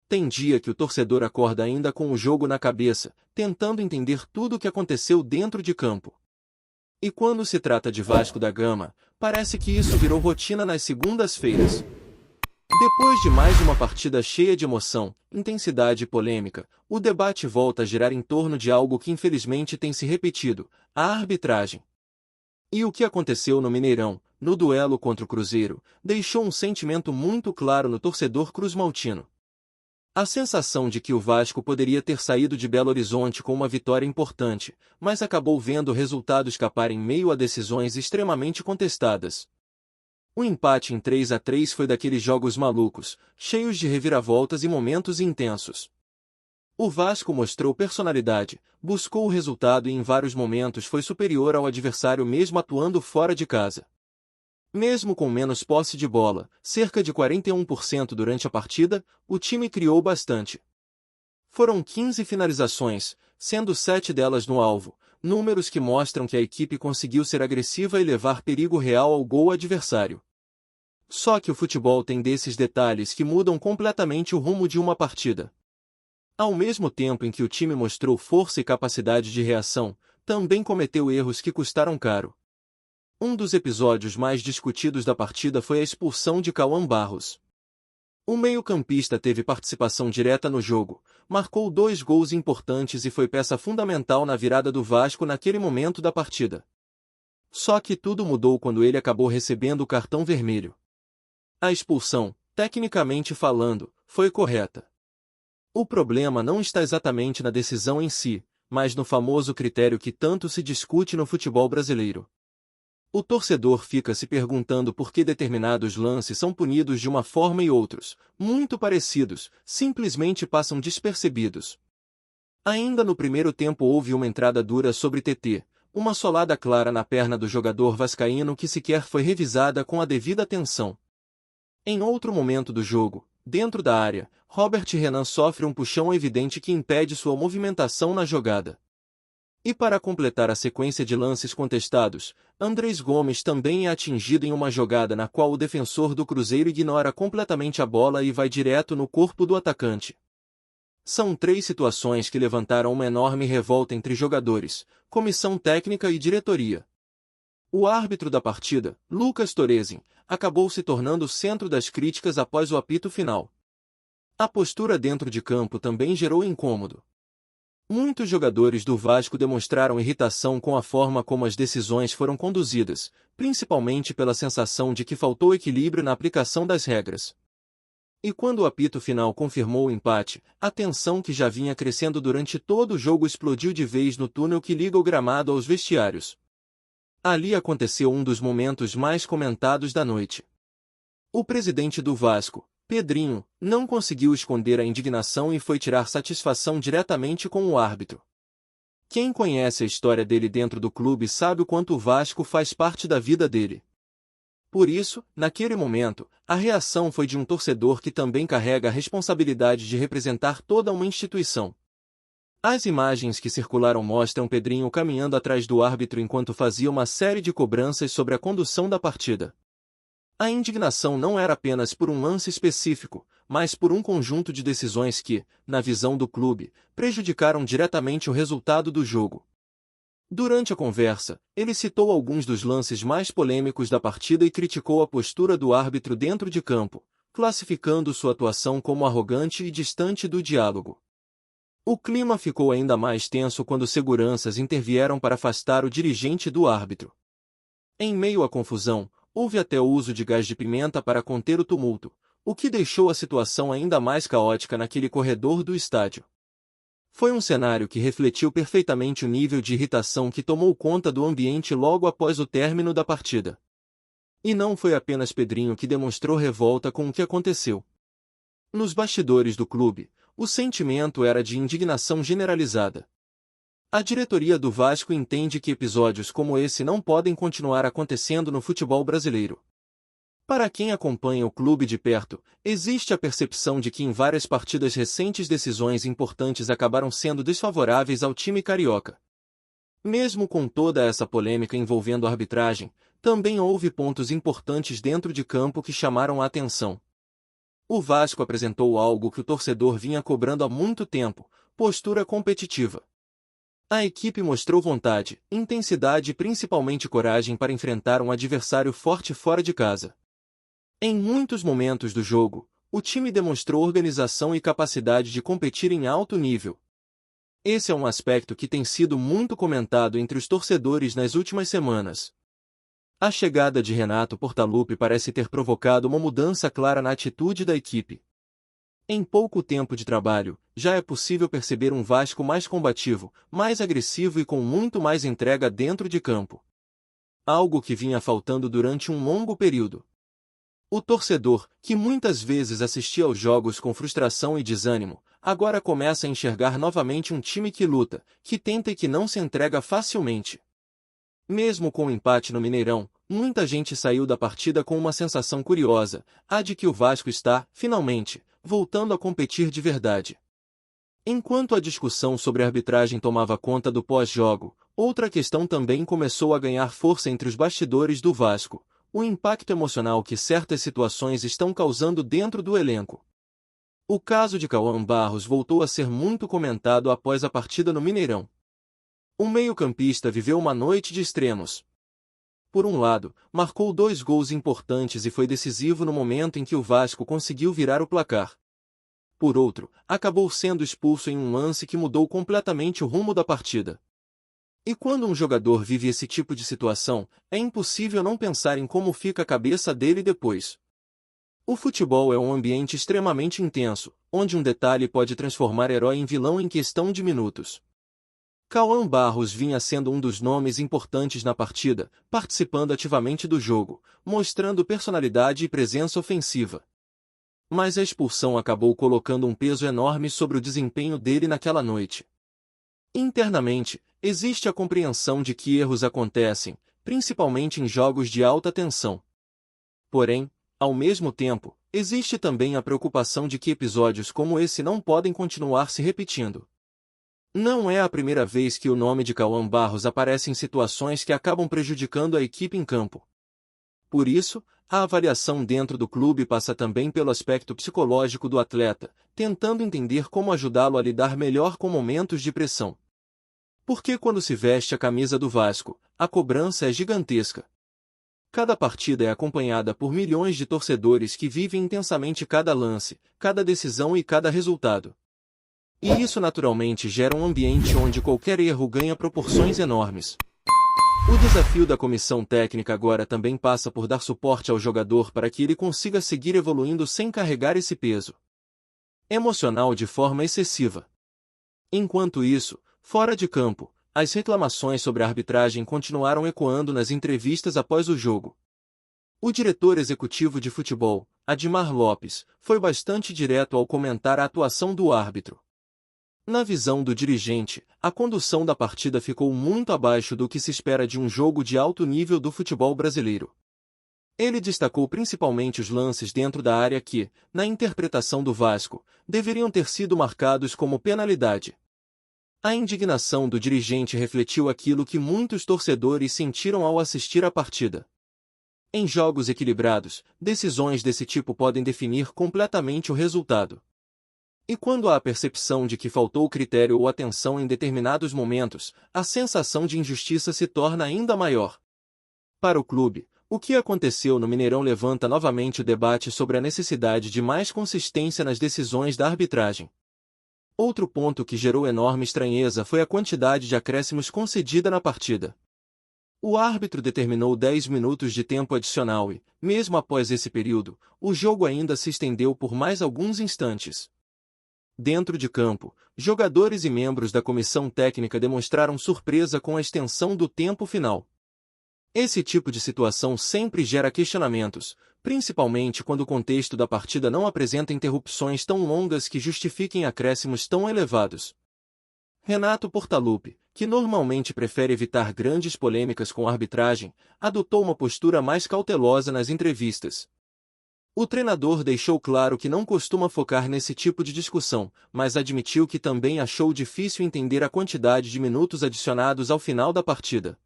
Tem dia que o torcedor acorda ainda com o jogo na cabeça, tentando entender tudo o que aconteceu dentro de campo. E quando se trata de Vasco da Gama, parece que isso virou rotina nas segundas-feiras. Depois de mais uma partida cheia de emoção, intensidade e polêmica, o debate volta a girar em torno de algo que infelizmente tem se repetido: a arbitragem. E o que aconteceu no Mineirão, no duelo contra o Cruzeiro, deixou um sentimento muito claro no torcedor cruzmaltino. A sensação de que o Vasco poderia ter saído de Belo Horizonte com uma vitória importante, mas acabou vendo o resultado escapar em meio a decisões extremamente contestadas. O empate em 3-3 foi daqueles jogos malucos, cheios de reviravoltas e momentos intensos. O Vasco mostrou personalidade, buscou o resultado e em vários momentos foi superior ao adversário mesmo atuando fora de casa. Mesmo com menos posse de bola, cerca de 41% durante a partida, o time criou bastante. Foram 15 finalizações, sendo 7 delas no alvo, números que mostram que a equipe conseguiu ser agressiva e levar perigo real ao gol adversário. Só que o futebol tem desses detalhes que mudam completamente o rumo de uma partida. Ao mesmo tempo em que o time mostrou força e capacidade de reação, também cometeu erros que custaram caro. Um dos episódios mais discutidos da partida foi a expulsão de Cauã Barros. O meio-campista teve participação direta no jogo, marcou 2 gols importantes e foi peça fundamental na virada do Vasco naquele momento da partida. Só que tudo mudou quando ele acabou recebendo o cartão vermelho. A expulsão, tecnicamente falando, foi correta. O problema não está exatamente na decisão em si, mas no famoso critério que tanto se discute no futebol brasileiro. O torcedor fica se perguntando por que determinados lances são punidos de uma forma e outros, muito parecidos, simplesmente passam despercebidos. Ainda no primeiro tempo houve uma entrada dura sobre TT, uma solada clara na perna do jogador vascaíno que sequer foi revisada com a devida atenção. Em outro momento do jogo, dentro da área, Robert Renan sofre um puxão evidente que impede sua movimentação na jogada. E para completar a sequência de lances contestados, Andrés Gomes também é atingido em uma jogada na qual o defensor do Cruzeiro ignora completamente a bola e vai direto no corpo do atacante. São 3 situações que levantaram uma enorme revolta entre jogadores, comissão técnica e diretoria. O árbitro da partida, Lucas Torrezin, acabou se tornando o centro das críticas após o apito final. A postura dentro de campo também gerou incômodo. Muitos jogadores do Vasco demonstraram irritação com a forma como as decisões foram conduzidas, principalmente pela sensação de que faltou equilíbrio na aplicação das regras. E quando o apito final confirmou o empate, a tensão que já vinha crescendo durante todo o jogo explodiu de vez no túnel que liga o gramado aos vestiários. Ali aconteceu um dos momentos mais comentados da noite. O presidente do Vasco, Pedrinho, não conseguiu esconder a indignação e foi tirar satisfação diretamente com o árbitro. Quem conhece a história dele dentro do clube sabe o quanto o Vasco faz parte da vida dele. Por isso, naquele momento, a reação foi de um torcedor que também carrega a responsabilidade de representar toda uma instituição. As imagens que circularam mostram Pedrinho caminhando atrás do árbitro enquanto fazia uma série de cobranças sobre a condução da partida. A indignação não era apenas por um lance específico, mas por um conjunto de decisões que, na visão do clube, prejudicaram diretamente o resultado do jogo. Durante a conversa, ele citou alguns dos lances mais polêmicos da partida e criticou a postura do árbitro dentro de campo, classificando sua atuação como arrogante e distante do diálogo. O clima ficou ainda mais tenso quando seguranças intervieram para afastar o dirigente do árbitro. Em meio à confusão, houve até o uso de gás de pimenta para conter o tumulto, o que deixou a situação ainda mais caótica naquele corredor do estádio. Foi um cenário que refletiu perfeitamente o nível de irritação que tomou conta do ambiente logo após o término da partida. E não foi apenas Pedrinho que demonstrou revolta com o que aconteceu. Nos bastidores do clube, o sentimento era de indignação generalizada. A diretoria do Vasco entende que episódios como esse não podem continuar acontecendo no futebol brasileiro. Para quem acompanha o clube de perto, existe a percepção de que em várias partidas recentes decisões importantes acabaram sendo desfavoráveis ao time carioca. Mesmo com toda essa polêmica envolvendo a arbitragem, também houve pontos importantes dentro de campo que chamaram a atenção. O Vasco apresentou algo que o torcedor vinha cobrando há muito tempo: postura competitiva. A equipe mostrou vontade, intensidade e principalmente coragem para enfrentar um adversário forte fora de casa. Em muitos momentos do jogo, o time demonstrou organização e capacidade de competir em alto nível. Esse é um aspecto que tem sido muito comentado entre os torcedores nas últimas semanas. A chegada de Renato Portaluppi parece ter provocado uma mudança clara na atitude da equipe. Em pouco tempo de trabalho, já é possível perceber um Vasco mais combativo, mais agressivo e com muito mais entrega dentro de campo. Algo que vinha faltando durante um longo período. O torcedor, que muitas vezes assistia aos jogos com frustração e desânimo, agora começa a enxergar novamente um time que luta, que tenta e que não se entrega facilmente. Mesmo com o empate no Mineirão, muita gente saiu da partida com uma sensação curiosa, a de que o Vasco está, finalmente, voltando a competir de verdade. Enquanto a discussão sobre a arbitragem tomava conta do pós-jogo, outra questão também começou a ganhar força entre os bastidores do Vasco: o impacto emocional que certas situações estão causando dentro do elenco. O caso de Cauã Barros voltou a ser muito comentado após a partida no Mineirão. O meio-campista viveu uma noite de extremos. Por um lado, marcou 2 gols importantes e foi decisivo no momento em que o Vasco conseguiu virar o placar. Por outro, acabou sendo expulso em um lance que mudou completamente o rumo da partida. E quando um jogador vive esse tipo de situação, é impossível não pensar em como fica a cabeça dele depois. O futebol é um ambiente extremamente intenso, onde um detalhe pode transformar herói em vilão em questão de minutos. Cauã Barros vinha sendo um dos nomes importantes na partida, participando ativamente do jogo, mostrando personalidade e presença ofensiva. Mas a expulsão acabou colocando um peso enorme sobre o desempenho dele naquela noite. Internamente, existe a compreensão de que erros acontecem, principalmente em jogos de alta tensão. Porém, ao mesmo tempo, existe também a preocupação de que episódios como esse não podem continuar se repetindo. Não é a primeira vez que o nome de Cauã Barros aparece em situações que acabam prejudicando a equipe em campo. Por isso, a avaliação dentro do clube passa também pelo aspecto psicológico do atleta, tentando entender como ajudá-lo a lidar melhor com momentos de pressão. Porque quando se veste a camisa do Vasco, a cobrança é gigantesca. Cada partida é acompanhada por milhões de torcedores que vivem intensamente cada lance, cada decisão e cada resultado. E isso naturalmente gera um ambiente onde qualquer erro ganha proporções enormes. O desafio da comissão técnica agora também passa por dar suporte ao jogador para que ele consiga seguir evoluindo sem carregar esse peso emocional de forma excessiva. Enquanto isso, fora de campo, as reclamações sobre a arbitragem continuaram ecoando nas entrevistas após o jogo. O diretor executivo de futebol, Admar Lopes, foi bastante direto ao comentar a atuação do árbitro. Na visão do dirigente, a condução da partida ficou muito abaixo do que se espera de um jogo de alto nível do futebol brasileiro. Ele destacou principalmente os lances dentro da área que, na interpretação do Vasco, deveriam ter sido marcados como penalidade. A indignação do dirigente refletiu aquilo que muitos torcedores sentiram ao assistir à partida. Em jogos equilibrados, decisões desse tipo podem definir completamente o resultado. E quando há a percepção de que faltou critério ou atenção em determinados momentos, a sensação de injustiça se torna ainda maior. Para o clube, o que aconteceu no Mineirão levanta novamente o debate sobre a necessidade de mais consistência nas decisões da arbitragem. Outro ponto que gerou enorme estranheza foi a quantidade de acréscimos concedida na partida. O árbitro determinou 10 minutos de tempo adicional e, mesmo após esse período, o jogo ainda se estendeu por mais alguns instantes. Dentro de campo, jogadores e membros da comissão técnica demonstraram surpresa com a extensão do tempo final. Esse tipo de situação sempre gera questionamentos, principalmente quando o contexto da partida não apresenta interrupções tão longas que justifiquem acréscimos tão elevados. Renato Portaluppi, que normalmente prefere evitar grandes polêmicas com a arbitragem, adotou uma postura mais cautelosa nas entrevistas. O treinador deixou claro que não costuma focar nesse tipo de discussão, mas admitiu que também achou difícil entender a quantidade de minutos adicionados ao final da partida.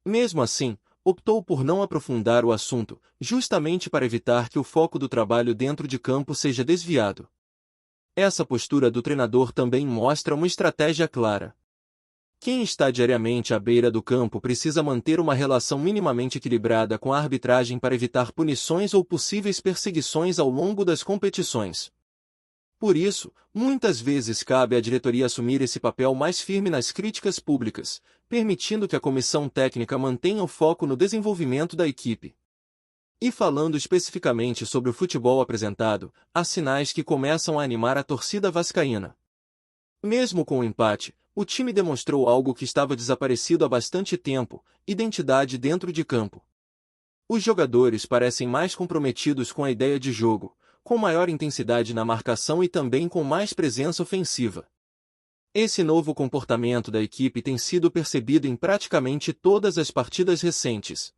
Mesmo assim, optou por não aprofundar o assunto, justamente para evitar que o foco do trabalho dentro de campo seja desviado. Essa postura do treinador também mostra uma estratégia clara. Quem está diariamente à beira do campo precisa manter uma relação minimamente equilibrada com a arbitragem para evitar punições ou possíveis perseguições ao longo das competições. Por isso, muitas vezes cabe à diretoria assumir esse papel mais firme nas críticas públicas, permitindo que a comissão técnica mantenha o foco no desenvolvimento da equipe. E falando especificamente sobre o futebol apresentado, há sinais que começam a animar a torcida vascaína. Mesmo com o empate, o time demonstrou algo que estava desaparecido há bastante tempo: identidade dentro de campo. Os jogadores parecem mais comprometidos com a ideia de jogo, com maior intensidade na marcação e também com mais presença ofensiva. Esse novo comportamento da equipe tem sido percebido em praticamente todas as partidas recentes.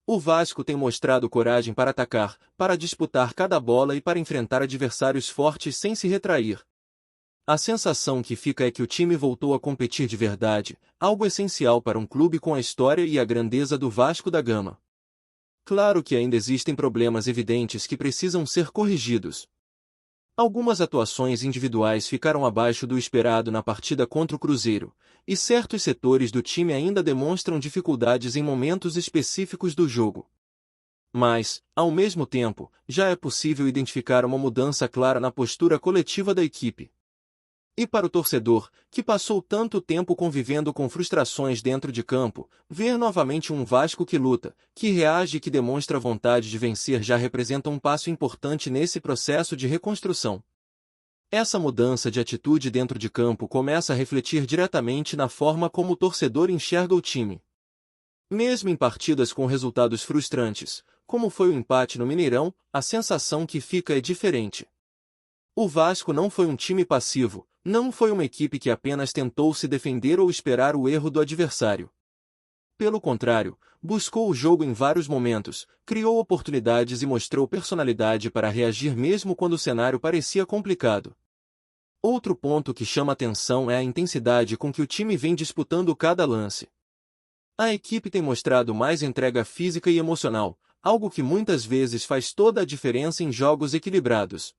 O Vasco tem mostrado coragem para atacar, para disputar cada bola e para enfrentar adversários fortes sem se retrair. A sensação que fica é que o time voltou a competir de verdade, algo essencial para um clube com a história e a grandeza do Vasco da Gama. Claro que ainda existem problemas evidentes que precisam ser corrigidos. Algumas atuações individuais ficaram abaixo do esperado na partida contra o Cruzeiro, e certos setores do time ainda demonstram dificuldades em momentos específicos do jogo. Mas, ao mesmo tempo, já é possível identificar uma mudança clara na postura coletiva da equipe. E para o torcedor, que passou tanto tempo convivendo com frustrações dentro de campo, ver novamente um Vasco que luta, que reage e que demonstra vontade de vencer já representa um passo importante nesse processo de reconstrução. Essa mudança de atitude dentro de campo começa a refletir diretamente na forma como o torcedor enxerga o time. Mesmo em partidas com resultados frustrantes, como foi o empate no Mineirão, a sensação que fica é diferente. O Vasco não foi um time passivo, não foi uma equipe que apenas tentou se defender ou esperar o erro do adversário. Pelo contrário, buscou o jogo em vários momentos, criou oportunidades e mostrou personalidade para reagir mesmo quando o cenário parecia complicado. Outro ponto que chama atenção é a intensidade com que o time vem disputando cada lance. A equipe tem mostrado mais entrega física e emocional, algo que muitas vezes faz toda a diferença em jogos equilibrados.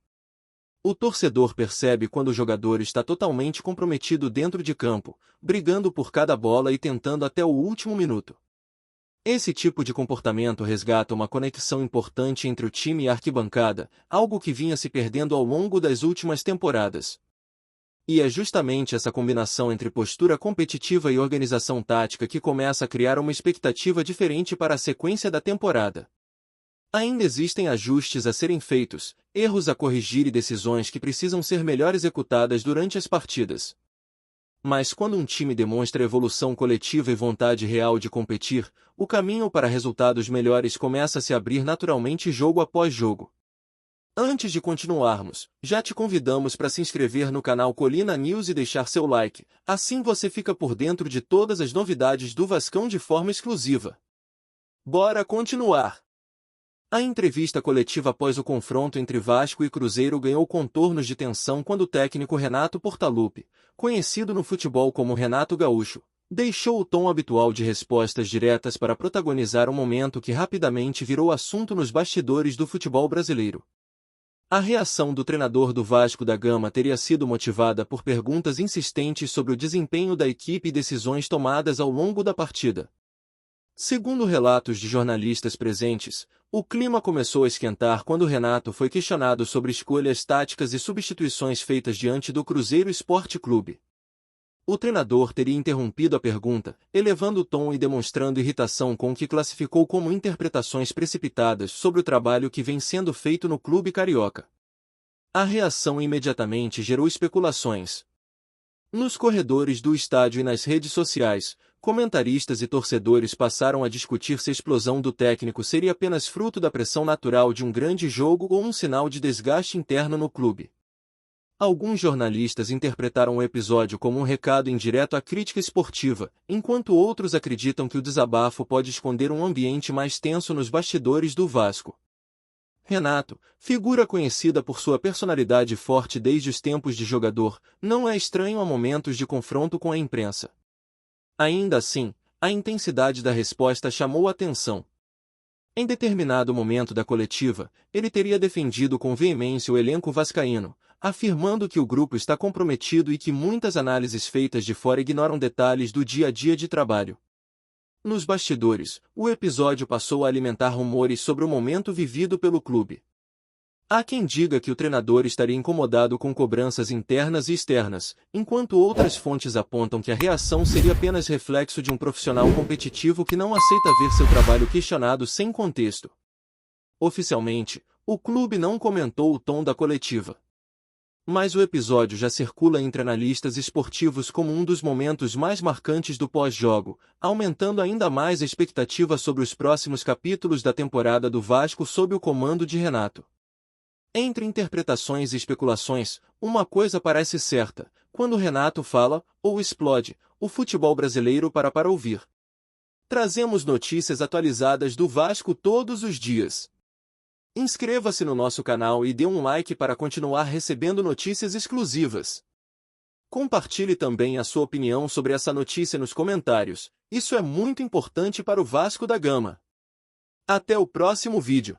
O torcedor percebe quando o jogador está totalmente comprometido dentro de campo, brigando por cada bola e tentando até o último minuto. Esse tipo de comportamento resgata uma conexão importante entre o time e a arquibancada, algo que vinha se perdendo ao longo das últimas temporadas. E é justamente essa combinação entre postura competitiva e organização tática que começa a criar uma expectativa diferente para a sequência da temporada. Ainda existem ajustes a serem feitos, erros a corrigir e decisões que precisam ser melhor executadas durante as partidas. Mas quando um time demonstra evolução coletiva e vontade real de competir, o caminho para resultados melhores começa a se abrir naturalmente jogo após jogo. Antes de continuarmos, já te convidamos para se inscrever no canal Colina News e deixar seu like, assim você fica por dentro de todas as novidades do Vascão de forma exclusiva. Bora continuar! A entrevista coletiva após o confronto entre Vasco e Cruzeiro ganhou contornos de tensão quando o técnico Renato Portaluppi, conhecido no futebol como Renato Gaúcho, deixou o tom habitual de respostas diretas para protagonizar um momento que rapidamente virou assunto nos bastidores do futebol brasileiro. A reação do treinador do Vasco da Gama teria sido motivada por perguntas insistentes sobre o desempenho da equipe e decisões tomadas ao longo da partida. Segundo relatos de jornalistas presentes, o clima começou a esquentar quando Renato foi questionado sobre escolhas táticas e substituições feitas diante do Cruzeiro Esporte Clube. O treinador teria interrompido a pergunta, elevando o tom e demonstrando irritação com o que classificou como interpretações precipitadas sobre o trabalho que vem sendo feito no clube carioca. A reação imediatamente gerou especulações. Nos corredores do estádio e nas redes sociais, comentaristas e torcedores passaram a discutir se a explosão do técnico seria apenas fruto da pressão natural de um grande jogo ou um sinal de desgaste interno no clube. Alguns jornalistas interpretaram o episódio como um recado indireto à crítica esportiva, enquanto outros acreditam que o desabafo pode esconder um ambiente mais tenso nos bastidores do Vasco. Renato, figura conhecida por sua personalidade forte desde os tempos de jogador, não é estranho a momentos de confronto com a imprensa. Ainda assim, A intensidade da resposta chamou a atenção. Em determinado momento da coletiva, ele teria defendido com veemência o elenco vascaíno, afirmando que o grupo está comprometido e que muitas análises feitas de fora ignoram detalhes do dia a dia de trabalho. Nos bastidores, o episódio passou a alimentar rumores sobre o momento vivido pelo clube. Há quem diga que o treinador estaria incomodado com cobranças internas e externas, enquanto outras fontes apontam que a reação seria apenas reflexo de um profissional competitivo que não aceita ver seu trabalho questionado sem contexto. Oficialmente, o clube não comentou o tom da coletiva. Mas o episódio já circula entre analistas esportivos como um dos momentos mais marcantes do pós-jogo, aumentando ainda mais a expectativa sobre os próximos capítulos da temporada do Vasco sob o comando de Renato. Entre interpretações e especulações, uma coisa parece certa: quando Renato fala, ou explode, o futebol brasileiro para ouvir. Trazemos notícias atualizadas do Vasco todos os dias. Inscreva-se no nosso canal e dê um like para continuar recebendo notícias exclusivas. Compartilhe também a sua opinião sobre essa notícia nos comentários, isso é muito importante para o Vasco da Gama. Até o próximo vídeo.